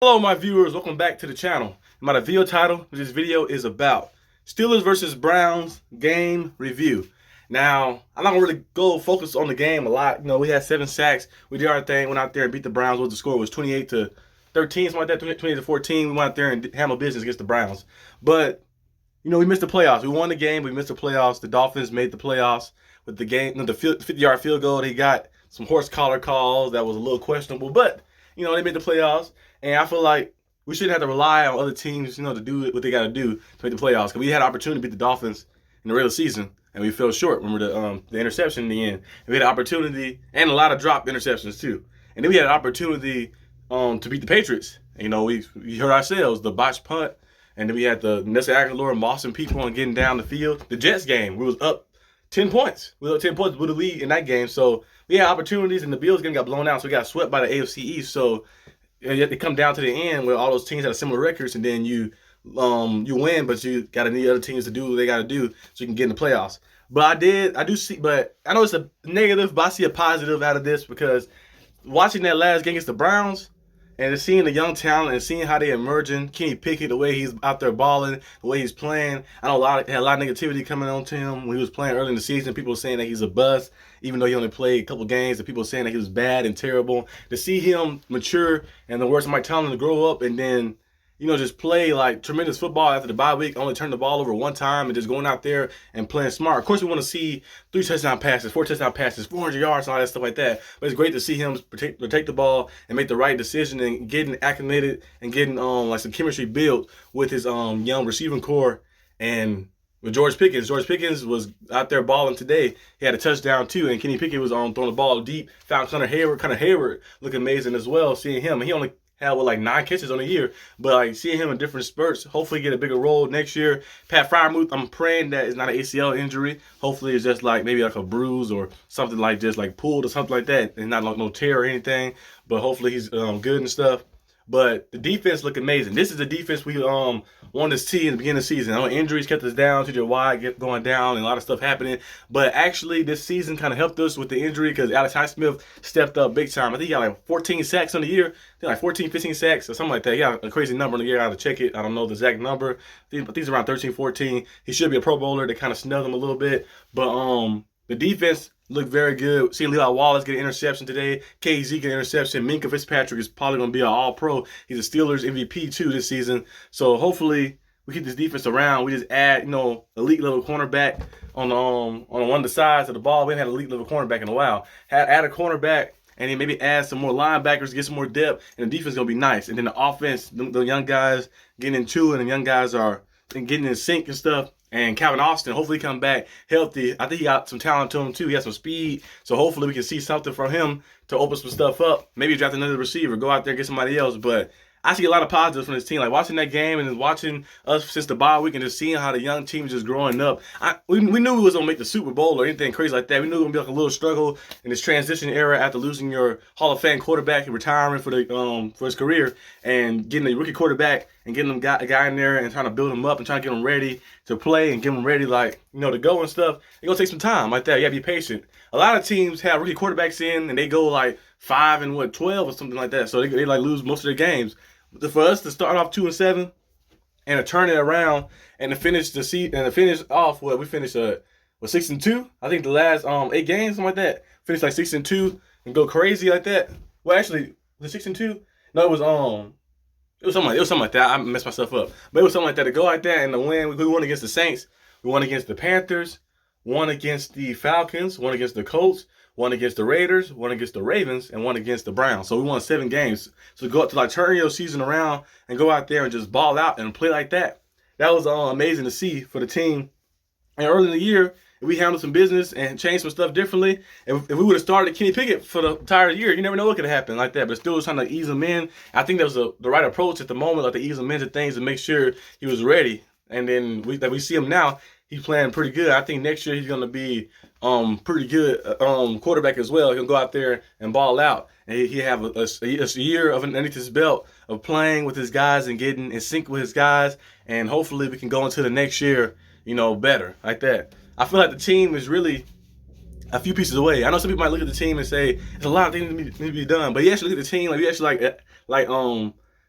Hello my viewers, welcome back to the channel. The video title of this video is about Steelers versus Browns game review. Now, I'm not gonna really go focus on the game a lot. We had 7 sacks. We did our thing, went out there and beat the Browns. What the score was 28-13, something like that, 28-14. We went out there and handled business against the Browns. But, we missed the playoffs. We won the game, we missed the playoffs. The Dolphins made the playoffs with the game, the 50-yard field goal. They got some horse collar calls that was a little questionable, but they made the playoffs. And I feel like we shouldn't have to rely on other teams, to do what they got to do to make the playoffs. Because we had an opportunity to beat the Dolphins in the regular season, and we fell short. Remember the interception in the end. And we had an opportunity, and a lot of dropped interceptions too. And then we had an opportunity to beat the Patriots. And, we hurt ourselves, the botched punt, and then we had the Nessa Aguilar mossing people and getting down the field. The Jets game, we was up 10 points. We were up 10 points with the lead in that game. So we had opportunities, and the Bills game got blown out, so we got swept by the AFC East. So you have to come down to the end where all those teams have similar records, and then you win, but you got to need other teams to do what they got to do so you can get in the playoffs. But I do see, but I know it's a negative, but I see a positive out of this because watching that last game against the Browns and just seeing the young talent and seeing how they emerging, Kenny Pickett, the way he's out there balling, the way he's playing. I know had a lot of negativity coming on to him when he was playing early in the season. People were saying that he's a bust, even though he only played a couple games. And people were saying that he was bad and terrible. To see him mature and the words of Mike Tomlin to grow up and then just play like tremendous football after the bye week, only turn the ball over one time and just going out there and playing smart. Of course, we want to see 3 touchdown passes, 4 touchdown passes, 400 yards, and all that stuff like that. But it's great to see him protect the ball and make the right decision and getting acclimated and getting like some chemistry built with his young receiving core and with George Pickens. George Pickens was out there balling today. He had a touchdown too, and Kenny Pickett was throwing the ball deep. Found Connor Hayward. Connor Hayward looked amazing as well. Seeing him, and he only had like 9 catches on the year, but like seeing him in different spurts, hopefully get a bigger role next year. Pat Freiermuth, I'm praying that it's not an ACL injury. Hopefully it's just like maybe like a bruise or something like just like pulled or something like that, and not like no tear or anything. But hopefully he's good and stuff. But the defense looked amazing. This is the defense we wanted to see in the beginning of the season. I know injuries kept us down, TJ Watt going down, and a lot of stuff happening. But actually, this season kind of helped us with the injury because Alex Highsmith stepped up big time. I think he got like 14 sacks on the year. I think like 14, 15 sacks or something like that. He got a crazy number on the year. I have to check it. I don't know the exact number. I think it's around 13, 14. He should be a Pro Bowler. They kind of snubbed him a little bit. But the defense looked very good. Seeing Levi Wallace get an interception today. KZ get an interception. Minkah Fitzpatrick is probably going to be an all-pro. He's a Steelers MVP too this season. So hopefully we keep this defense around. We just add, elite level cornerback on one of the sides of the ball. We haven't had elite level cornerback in a while. Add a cornerback and then maybe add some more linebackers, get some more depth, and the defense is going to be nice. And then the offense, the young guys getting into it, and the young guys are getting in sync and stuff. And Calvin Austin, hopefully come back healthy. I think he got some talent to him too. He has some speed. So hopefully we can see something from him to open some stuff up. Maybe draft another receiver, go out there and get somebody else. But I see a lot of positives from this team. Like watching that game and watching us since the bye week and just seeing how the young team is just growing up. We knew we was going to make the Super Bowl or anything crazy like that. We knew it was going to be like a little struggle in this transition era after losing your Hall of Fame quarterback and retiring for his career and getting a rookie quarterback and getting a guy in there and trying to build him up and trying to get him ready to play and get him ready to go and stuff. It's going to take some time like that. You got to be patient. A lot of teams have rookie quarterbacks in and they go like 5-12 or something like that. So they like lose most of their games. For us to start off 2-7 and to turn it around and to finish the season and to finish off we finished 6-2. I think the last 8 games, something like that. Finished like 6-2 and go crazy like that. Well, actually, was it 6-2? No, it was something like that. I messed myself up, but it was something like that to go like that and to win. We won against the Saints. We won against the Panthers. Won against the Falcons. Won against the Colts. Won against the Raiders, won against the Ravens, and won against the Browns. So we won 7 games. So to go up to turn your season around and go out there and just ball out and play like that, that was amazing to see for the team. And early in the year, if we handled some business and changed some stuff differently, if we would have started Kenny Pickett for the entire year, you never know what could have happened like that. But still was trying to ease him in. I think that was the right approach at the moment, like to ease him into things and make sure he was ready. And then we see him now. He's playing pretty good. I think next year he's going to be pretty good quarterback as well. He'll go out there and ball out. And he have a year underneath his belt of playing with his guys and getting in sync with his guys. And hopefully we can go into the next year, better like that. I feel like the team is really a few pieces away. I know some people might look at the team and say, there's a lot of things that need to be done. But you actually look at the team, like you actually like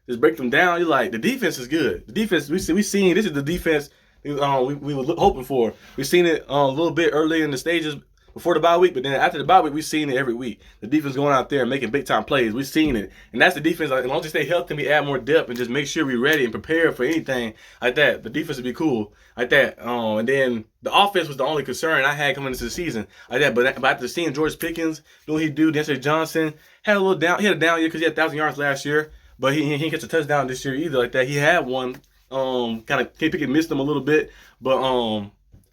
just break them down. You're like, the defense is good. The defense we seen this is the defense we were hoping for. We've seen it a little bit earlier in the stages before the bye week, but then after the bye week, we've seen it every week. The defense going out there and making big time plays. We've seen it, and that's the defense. Like, as long as they stay healthy, we add more depth and just make sure we're ready and prepared for anything like that. The defense would be cool like that. And then the offense was the only concern I had coming into the season like that. But after seeing George Pickens do what he do, Denzel Johnson had a little down. He had a down year because he had 1,000 yards last year, but he didn't catch a touchdown this year either like that. He had one. Kind of Kenny Pickett missed him a little bit, but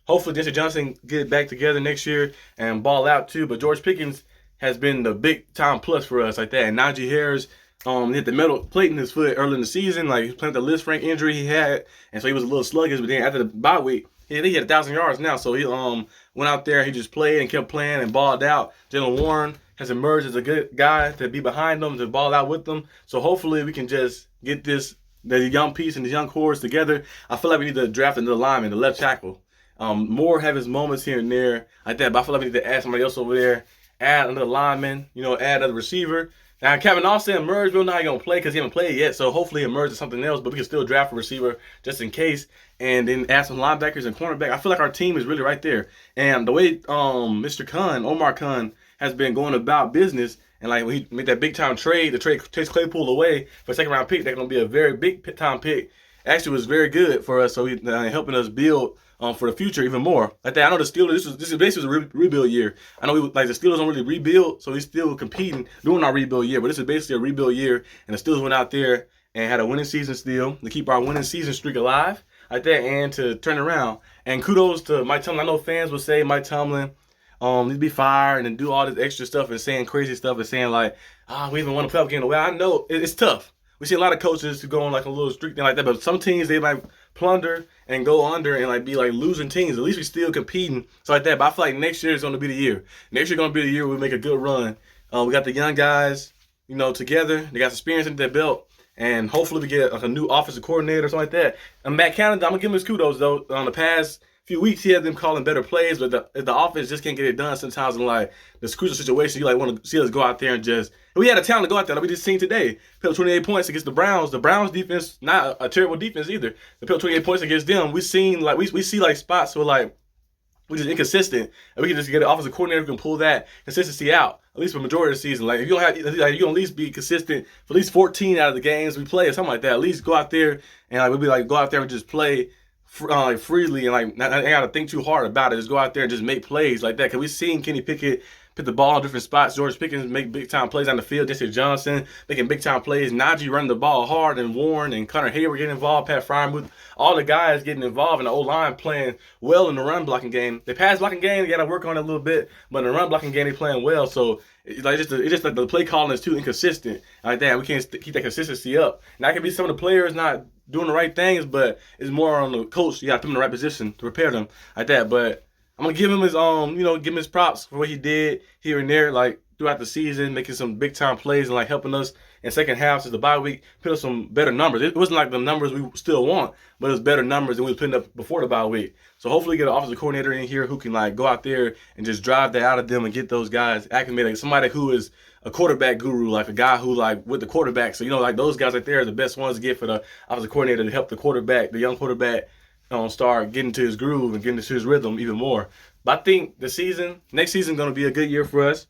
hopefully Denzel Johnson get back together next year and ball out too. But George Pickens has been the big time plus for us like that. And Najee Harris hit the metal plate in his foot early in the season. Like he was playing with the Lisfranc injury he had, and so he was a little sluggish. But then after the bye week, he had 1,000 yards now. So he went out there, he just played and kept playing and balled out. Jalen Warren has emerged as a good guy to be behind them, to ball out with them. So hopefully we can just get the young piece and the young cores together. I feel like we need to draft another lineman, the left tackle. Moore have his moments here and there like that, but I feel like we need to add somebody else over there, add another lineman, add another receiver. Now, Kevin Austin emerged. We don't know how he's going to play because he hasn't played yet, so hopefully he emerges something else, but we can still draft a receiver just in case, and then add some linebackers and cornerback. I feel like our team is really right there. And the way Mr. Khan, Omar Khan, has been going about business, and like when he made that big time trade to trade Chase Claypool away for a second round pick, that's going to be a very big time pick. Actually, was very good for us, so he's helping us build for the future even more. Like that, I know the Steelers. This is basically a rebuild year. I know the Steelers don't really rebuild, so he's still competing during our rebuild year. But this is basically a rebuild year, and the Steelers went out there and had a winning season still to keep our winning season streak alive, like that, and to turn around. And kudos to Mike Tomlin. I know fans would say Mike Tomlin need to be fired and do all this extra stuff and saying crazy stuff and saying like, we even won a playoff game away. I know it's tough. We see a lot of coaches who go on like a little streak thing like that, but some teams they might plunder and go under and like be like losing teams. At least we still competing, so like that. But I feel like next year is going to be the year. Next year going to be the year we make a good run. We got the young guys, together. They got experience under their belt, and hopefully we get like a new offensive coordinator or something like that. And Matt Canada, I'm gonna give him his kudos though. On the past few weeks, he had them calling better plays, but the offense just can't get it done sometimes in like this crucial situation. You like want to see us go out there and just. We had a talent to go out there. Like we just seen today. Put up 28 points against the Browns. The Browns defense, not a terrible defense either. They put up 28 points against them. We seen like we see like spots where like we're just inconsistent, and we can just get an offensive coordinator who can pull that consistency out at least for the majority of the season. Like if you don't have, like, you can at least be consistent for at least 14 out of the games we play or something like that. At least go out there and like we'll be like go out there and just play. Like freely and like not gotta think too hard about it. Just go out there and just make plays like that. Cause we seen Kenny Pickett put the ball in different spots. George Pickens make big time plays on the field. Denzel Johnson making big time plays. Najee running the ball hard, and Warren and Connor Hayward getting involved. Pat Fryermuth, all the guys getting involved, and the O-line playing well in the run blocking game. The pass blocking game they gotta work on it a little bit, but in the run blocking game they playing well. So it's just like the play calling is too inconsistent like that. We can't keep that consistency up. Now it can be some of the players not doing the right things, but it's more on the coach. You got to put him in the right position to prepare them like that. But I'm gonna give him his give him his props for what he did here and there, like throughout the season, making some big time plays and like helping us in second half since the bye week, put up some better numbers. It wasn't like the numbers we still want, but it's better numbers than we were putting up before the bye week. So hopefully get an offensive coordinator in here who can like go out there and just drive that out of them and get those guys acclimated. Like somebody who is a quarterback guru, like a guy who like with the quarterback. So like those guys right there are the best ones to get for the offensive coordinator to help the quarterback, the young quarterback, start getting to his groove and getting to his rhythm even more. But I think next season is gonna be a good year for us.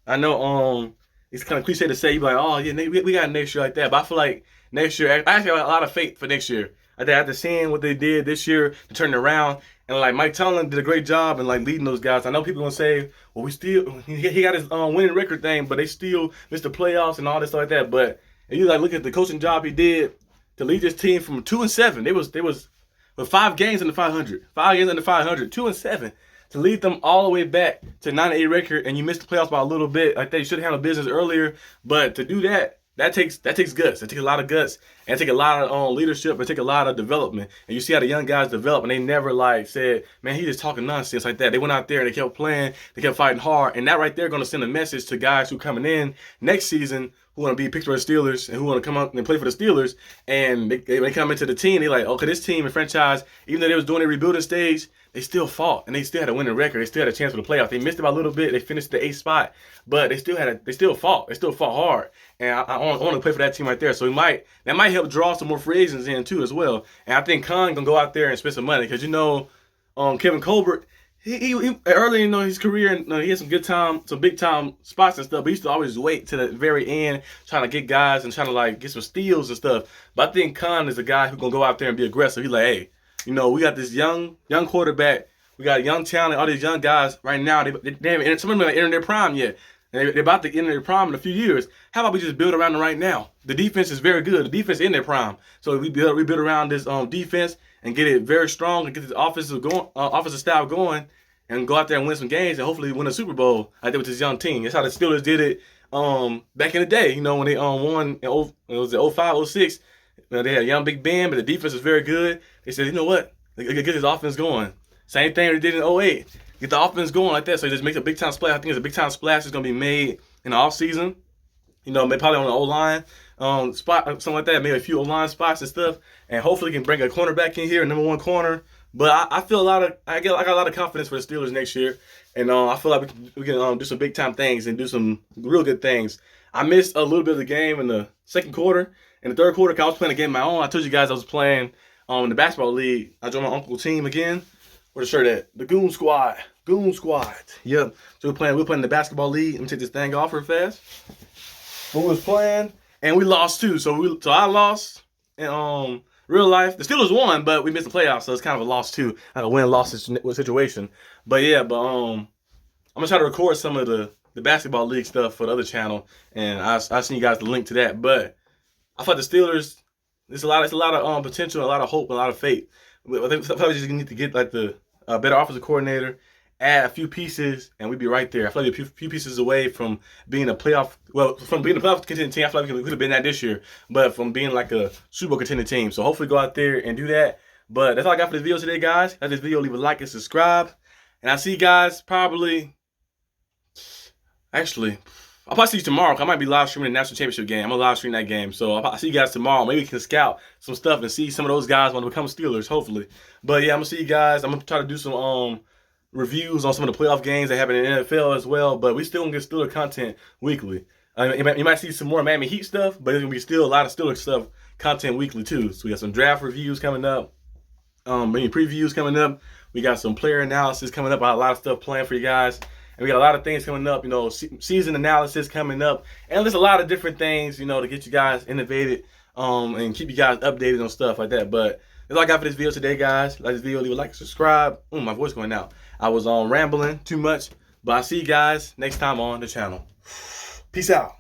I know it's kind of cliche to say, you be like, oh yeah, we got next year like that. But I feel like next year, I actually have a lot of faith for next year. After seeing what they did this year to turn it around, and like Mike Tomlin did a great job in like leading those guys. I know people gonna say, well, he got his winning record thing, but they still missed the playoffs and all this stuff like that. But if you like look at the coaching job he did to lead this team from 2-7, they was with 5 games under 500, 5 games under 500, 2-7. To lead them all the way back to 9-8 record, and you missed the playoffs by a little bit. Like they should have handled business earlier, but to do that takes guts. It takes a lot of guts, and it takes a lot of leadership. It takes a lot of development. And you see how the young guys develop, and they never like said, "Man, he just talking nonsense like that." They went out there and they kept playing, they kept fighting hard, and that right there going to send a message to guys who coming in next season who want to be Pittsburgh Steelers and who want to come out and play for the Steelers, and they come into the team, they like, okay, this team and franchise, even though they was doing a rebuilding stage, they still fought and they still had a winning record. They still had a chance for the playoffs. They missed it by a little bit. They finished the 8th spot, but they still fought. They still fought hard, and I want to play for that team right there. So that might help draw some more free agents in too as well. And I think Khan gonna go out there and spend some money because Kevin Colbert. He early in his career, he had some big time spots and stuff. But he used to always wait to the very end, trying to get guys and trying to like get some steals and stuff. But I think Khan is a guy who's gonna go out there and be aggressive. He's like, hey, we got this young quarterback, we got young talent, all these young guys right now. They haven't, some of them haven't entered their prime yet. They're about to enter their prime in a few years. How about we just build around them right now? The defense is very good. The defense is in their prime. So we build around this defense and get it very strong and get this offensive style going and go out there and win some games and hopefully win a Super Bowl like that with this young team. That's how the Steelers did it back in the day. When they won in it was 05, 06. They had a young Big Ben, but the defense was very good. They said, you know what? Get this offense going. Same thing they did in 08. Get the offense going like that, so it just makes a big time splash. I think it's a big time splash that's gonna be made in the offseason. Maybe probably on the O-line spot, something like that. Maybe a few O-line spots and stuff, and hopefully can bring a cornerback in here, a number 1 corner. But I feel I got a lot of confidence for the Steelers next year, and I feel like we can do some big time things and do some real good things. I missed a little bit of the game in the second quarter. In the third quarter, 'cause I was playing a game of my own. I told you guys I was playing in the basketball league. I joined my uncle's team again. Where's the shirt at? The Goon Squad. Goon Squad. Yep. So we're playing the basketball league. Let me take this thing off real fast. We was playing and we lost too. So I lost in real life. The Steelers won, but we missed the playoffs, so it's kind of a loss too. Like a win-loss situation. But yeah, I'm gonna try to record some of the basketball league stuff for the other channel, and I'll send you guys the link to that. But I thought the Steelers, it's a lot of potential, a lot of hope, and a lot of faith. I think we just need to get like the better offensive coordinator, add a few pieces, and we'd be right there. I feel like a few pieces away from being a playoff contending team. I feel like we could have been that this year, but from being like a Super Bowl contending team. So hopefully go out there and do that. But that's all I got for this video today, guys. Like this video, leave a like and subscribe. And I'll see you guys I'll probably see you tomorrow. I might be live streaming the national championship game. I'm gonna live stream that game. So I'll see you guys tomorrow. Maybe we can scout some stuff and see some of those guys want to become Steelers, hopefully. But yeah, I'm gonna see you guys. I'm gonna try to do some reviews on some of the playoff games that happen in the NFL as well. But we still gonna get Steeler content weekly. You might see some more Miami Heat stuff, but there's gonna be still a lot of Steeler stuff content weekly too. So we got some draft reviews coming up, maybe previews coming up. We got some player analysis coming up. I got a lot of stuff planned for you guys. And we got a lot of things coming up, season analysis coming up. And there's a lot of different things, to get you guys innovated and keep you guys updated on stuff like that. But that's all I got for this video today, guys. Like this video, leave a like and subscribe. My voice going out. I was rambling too much. But I'll see you guys next time on the channel. Peace out.